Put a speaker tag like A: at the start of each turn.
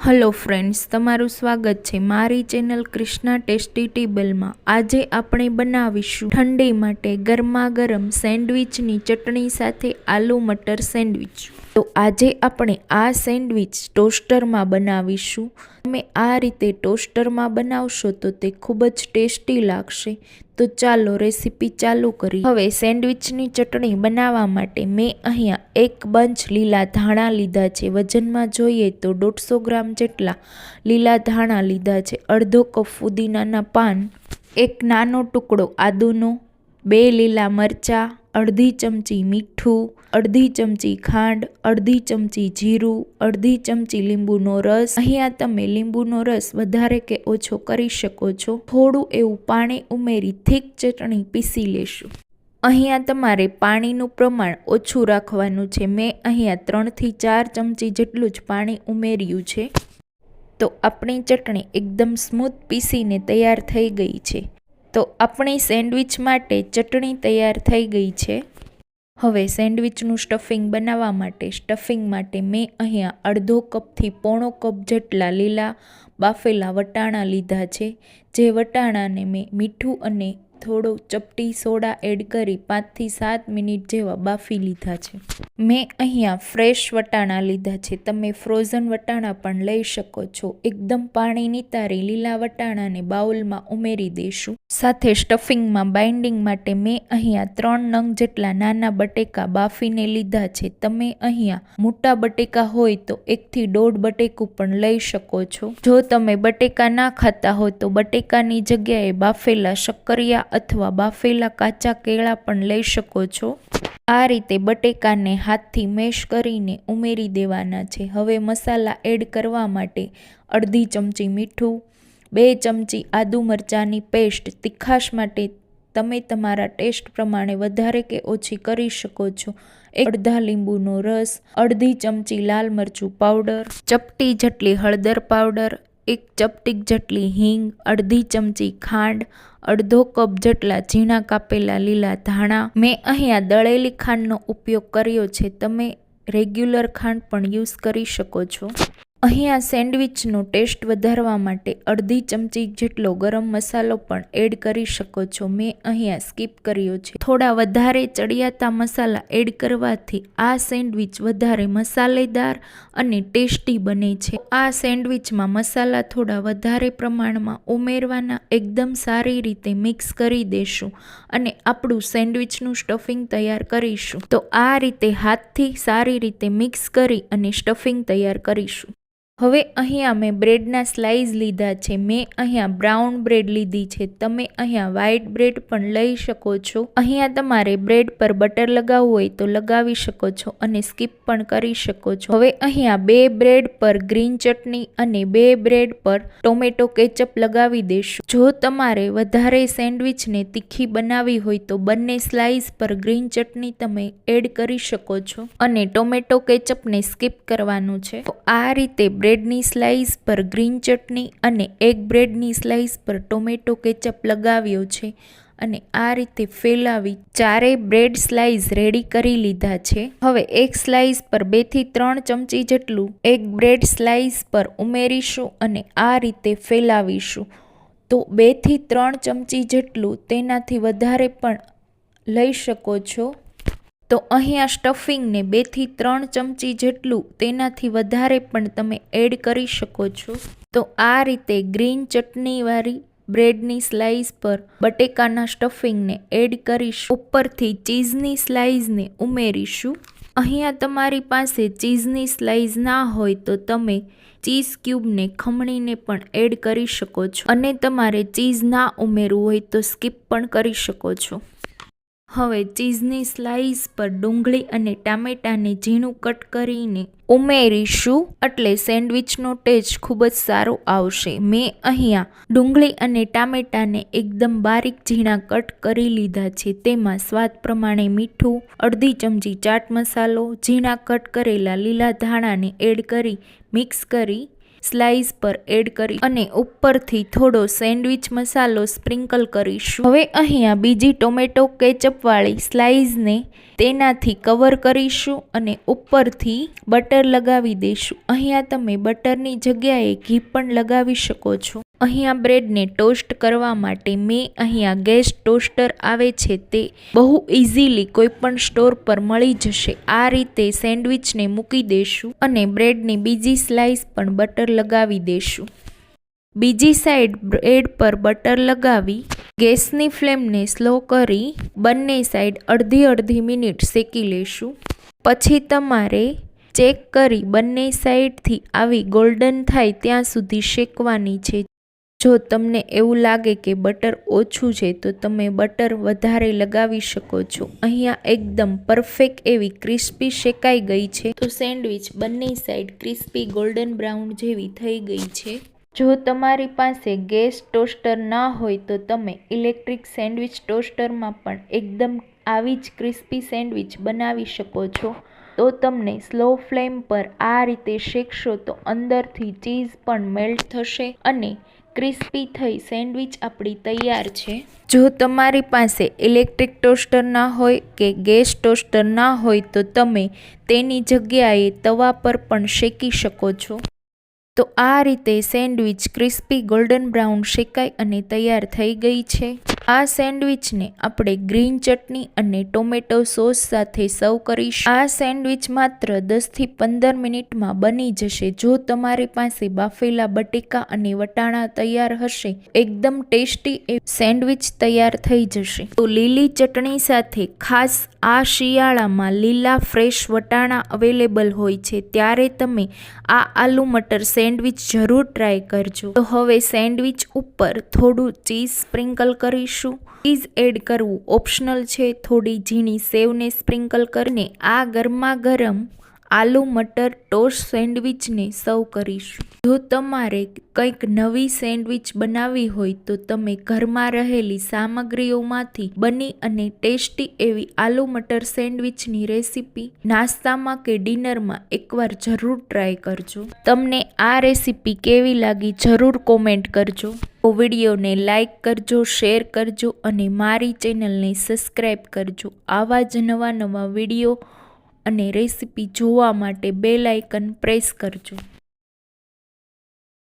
A: Hello friends, તમારું સ્વાગત છે મારી ચેનલ ક્રિષ્ના ટેસ્ટી ટેબલમાં। આજે આપણે બનાવીશું ઠંડી માટે ગરમા ગરમ સેન્ડવિચની ચટણી સાથે આલુ મટર સેન્ડવિચ। તો આજે આપણે આ સેન્ડવિચ ટોસ્ટરમાં બનાવીશું। તમે આ રીતે ટોસ્ટરમાં બનાવશો તો તે ખૂબ જ ટેસ્ટી લાગશે। તો ચાલો રેસીપી ચાલુ કરીએ। હવે સેન્ડવિચની ચટણી બનાવવા માટે મેં અહીંયા એક બંચ લીલા ધાણા લીધા છે। વજનમાં જોઈએ તો 150 ગ્રામ જેટલા લીલા ધાણા લીધા છે। અડધો કપ ફુદીનાના પાન, એક નાનો ટુકડો આદુનો, 2 લીલા મરચાં, અડધી ચમચી મીઠું, અડધી ચમચી ખાંડ, અડધી ચમચી જીરું, અડધી ચમચી લીંબુનો રસ। અહીંયા તમે લીંબુનો રસ વધારે કે ઓછો કરી શકો છો। થોડું એવું પાણી ઉમેરી થીક ચટણી પીસી લેશું। અહીંયા તમારે પાણીનું પ્રમાણ ઓછું રાખવાનું છે। મેં અહીંયા 3 થી 4 ચમચી જેટલું જ પાણી ઉમેર્યું છે। તો આપણી ચટણી એકદમ સ્મૂથ પીસીને તૈયાર થઈ ગઈ છે। તો આપણી સેન્ડવિચ માટે ચટણી તૈયાર થઈ ગઈ છે। હવે સેન્ડવિચનું સ્ટફિંગ બનાવવા માટે મેં અહીંયા અડધો કપથી પોણો કપ જેટલા લીલા બાફેલા વટાણા લીધા છે। જે વટાણાને મેં મીઠું અને થોડો ચપટી સોડા એડ કરી 5 થી 7 મિનિટ જેવા બાફી લીધા છે। મેં અહીંયા ફ્રેશ વટાણા લીધા છે, તમે ફ્રોઝન વટાણા પણ લઈ શકો છો। એકદમ પાણી નિતારી લીલા વટાણાને બાઉલમાં ઉમેરી દઈશું। સાથે સ્ટફિંગમાં બાઇન્ડિંગ માટે મેં અહીંયા 3 નંગ જેટલા નાના બટેકા બાફીને લીધા છે। તમે અહીંયા મોટા બટેકા હોય તો 1 થી 1.5 બટેકું પણ લઈ શકો છો। જો તમે બટેકા ના ખાતા હોય તો બટેકાની જગ્યાએ બાફેલા શક્કરિયા અથવા બાફેલા કાચા કેળા પણ લઈ શકો છો। આ રીતે બટેકાને હાથથી મેશ કરીને ઉમેરી દેવાના છે। હવે મસાલા એડ કરવા માટે અડધી ચમચી મીઠું, 2 ચમચી આદુ મરચાંની પેસ્ટ, તીખાશ માટે તમે તમારા ટેસ્ટ પ્રમાણે વધારે કે ઓછી કરી શકો છો, અડધા લીંબુનો રસ, અડધી ચમચી લાલ મરચું પાવડર, ચપટી જેટલી હળદર પાવડર, 1 ચપટી જેટલી હિંગ, અડધી ચમચી ખાંડ, અડધો કપ જેટલા ઝીણા કાપેલા લીલા ધાણા। મેં અહીંયા દળેલી ખાંડનો ઉપયોગ કર્યો છે, તમે રેગ્યુલર ખાંડ પણ યુઝ કરી શકો છો। અહીંયા સેન્ડવિચનો ટેસ્ટ વધારવા માટે અડધી ચમચી જેટલો ગરમ મસાલો પણ એડ કરી શકો છો, મેં અહીંયા સ્કીપ કર્યો છે। થોડા વધારે ચડિયાતા મસાલા એડ કરવાથી આ સેન્ડવિચ વધારે મસાલેદાર અને ટેસ્ટી બને છે। આ સેન્ડવિચમાં મસાલા થોડા વધારે પ્રમાણમાં ઉમેરવાના, એકદમ સારી રીતે મિક્સ કરી દેશું અને આપણું સેન્ડવિચનું સ્ટફિંગ તૈયાર કરીશું। તો આ રીતે હાથથી સારી રીતે મિક્સ કરી અને સ્ટફિંગ તૈયાર કરીશું। હવે અહીંયા મેં બ્રેડના સ્લાઇસ લીધા છે। મેં અહીંયા બ્રાઉન બ્રેડ લીધી છે, તમે અહીંયા વ્હાઈટ બ્રેડ પણ લઈ શકો છો। અહીંયા તમારે બ્રેડ પર બટર લગાવવું હોય તો લગાવી શકો છો અને સ્કીપ પણ કરી શકો છો। હવે અહીંયા 2 બ્રેડ પર ગ્રીન ચટણી અને 2 બ્રેડ પર ટોમેટો કેચઅપ લગાવી દેશું। જો તમારે વધારે સેન્ડવિચને તીખી બનાવવી હોય તો બંને સ્લાઇસ પર ગ્રીન ચટણી તમે એડ કરી શકો છો અને ટોમેટો કેચઅપને સ્કીપ કરવાનું છે। તો આ રીતે બ્રેડની સ્લાઇસ પર ગ્રીન ચટણી અને એક બ્રેડની સ્લાઇસ પર ટોમેટો કેચઅપ લગાવ્યો છે અને આ રીતે ફેલાવી ચારેય બ્રેડ સ્લાઇસ રેડી કરી લીધા છે। હવે એક સ્લાઇસ પર 2 થી 3 ચમચી જેટલું એક બ્રેડ સ્લાઇસ પર ઉમેરીશું અને આ રીતે ફેલાવીશું। તો 2 થી 3 ચમચી જેટલું, તેનાથી વધારે પણ લઈ શકો છો। તો અહીંયા સ્ટફિંગને 2 થી 3 ચમચી જેટલું, તેનાથી વધારે પણ તમે એડ કરી શકો છો। તો આ રીતે ગ્રીન ચટણીવાળી બ્રેડની સ્લાઇસ પર બટેકાના સ્ટફિંગને એડ કરીશું, ઉપરથી ચીઝની સ્લાઇસને ઉમેરીશું। અહીંયા તમારી પાસે ચીઝની સ્લાઇસ ના હોય તો તમે ચીઝ ક્યુબને ખમણીને પણ એડ કરી શકો છો અને તમારે ચીઝ ના ઉમેરવું હોય તો સ્કીપ પણ કરી શકો છો। હવે ચીઝની સ્લાઇસ પર ડુંગળી અને ટામેટાને ઝીણું કટ કરીને ઉમેરીશું, એટલે સેન્ડવિચનો ટેસ્ટ ખૂબ જ સારો આવશે। મેં અહીંયા ડુંગળી અને ટામેટાને એકદમ બારીક ઝીણા કટ કરી લીધા છે। તેમાં સ્વાદ પ્રમાણે મીઠું, અડધી ચમચી ચાટ મસાલો, ઝીણા કટ કરેલા લીલા ધાણાને એડ કરી મિક્સ કરી સ્લાઇસ પર એડ કરી અને ઉપરથી થોડો સેન્ડવિચ મસાલો સ્પ્રિંકલ કરીશું। હવે અહીંયા બીજી ટોમેટો કેચઅપ વાળી સ્લાઇસને તેનાથી કવર કરીશું અને ઉપરથી બટર લગાવી દઈશું. અહીંયા તમે બટરની જગ્યાએ ઘી પણ લગાવી શકો છો. અહીંયા બ્રેડને ટોસ્ટ કરવા માટે મેં અહીંયા ગેસ ટોસ્ટર આવે છે તે બહુ ઇઝીલી કોઈ પણ સ્ટોર પર મળી જશે. આ રીતે સેન્ડવિચને મૂકી દઈશું અને બ્રેડની બીજી સ્લાઇસ પણ બટર લગાવી દઈશું. બીજી સાઈડ બ્રેડ પર બટર લગાવી ગેસની ફ્લેમને સ્લો કરી બંને સાઈડ અડધી મિનિટ શેકી લેશું. પછી તમારે ચેક કરી બંને સાઈડથી આવી ગોલ્ડન થાય ત્યાં સુધી શેકવાની છે. જો તમને એવું લાગે કે બટર ઓછું છે તો તમે બટર વધારે લગાવી શકો છો. અહીંયા એકદમ પરફેક્ટ એવી ક્રિસ્પી શેકાઈ ગઈ છે. તો સેન્ડવિચ બંને સાઈડ ક્રિસ્પી ગોલ્ડન બ્રાઉન જેવી થઈ ગઈ છે. જો તમારી પાસે ગેસ ટોસ્ટર ના હોય તો તમે ઇલેક્ટ્રિક સેન્ડવિચ ટોસ્ટરમાં પણ એકદમ આવી જ ક્રિસ્પી સેન્ડવિચ બનાવી શકો છો. તો તમને સ્લો ફ્લેમ પર આ રીતે શેકશો તો અંદરથી ચીઝ પણ મેલ્ટ થશે અને ક્રિસ્પી થઈ સેન્ડવિચ આપણી તૈયાર છે. જો તમારી પાસે ઇલેક્ટ્રિક ટોસ્ટર ના હોય કે ગેસ ટોસ્ટર ના હોય તો તમે તેની જગ્યાએ તવા પર પણ શેકી શકો છો. તો આ રીતે સેન્ડવિચ ક્રિસ્પી ગોલ્ડન બ્રાઉન શેકાઈ અને તૈયાર થઈ ગઈ છે. આ સેન્ડવિચને આપણે ગ્રીન ચટણી અને ટોમેટો સોસ સાથે સર્વ કરીશું. આ સેન્ડવિચ માત્ર 10 થી 15 મિનિટમાં બની જશે. જો તમારી પાસે બાફેલા બટેકા અને વટાણા તૈયાર હશે, એકદમ ટેસ્ટી સેન્ડવિચ તૈયાર થઈ જશે. તો લીલી ચટણી સાથે ખાસ આ શિયાળામાં લીલા ફ્રેશ વટાણા અવેલેબલ હોય છે ત્યારે તમે આ આલુ મટર સેન્ડવિચ જરૂર ટ્રાય કરજો. તો હવે સેન્ડવિચ ઉપર થોડું ચીઝ સ્પ્રિંકલ કરીશું. ચીઝ એડ કરવું ઓપ્શનલ છે. થોડી ઝીણી સેવને સ્પ્રિંકલ કરીને આ ગરમા ગરમ આલુ મટર ટોસ્ટ સેન્ડવિચને સર્વ કરીશું. જો તમારે કંઈક નવી સેન્ડવિચ બનાવવી હોય તો તમે ઘરમાં રહેલી સામગ્રીઓમાંથી બની અને ટેસ્ટી એવી આલુ મટર સેન્ડવિચની રેસીપી નાસ્તામાં કે ડિનરમાં એકવાર જરૂર ટ્રાય કરજો. તમને આ રેસીપી કેવી લાગી જરૂર કોમેન્ટ કરજો. વિડીયોને લાઈક કરજો, શેર કરજો અને મારી ચેનલને સબસ્ક્રાઈબ કરજો. આવા જ નવા વિડીયો અને રેસીપી જોવા માટે બેલ આઇકન પ્રેસ કરજો.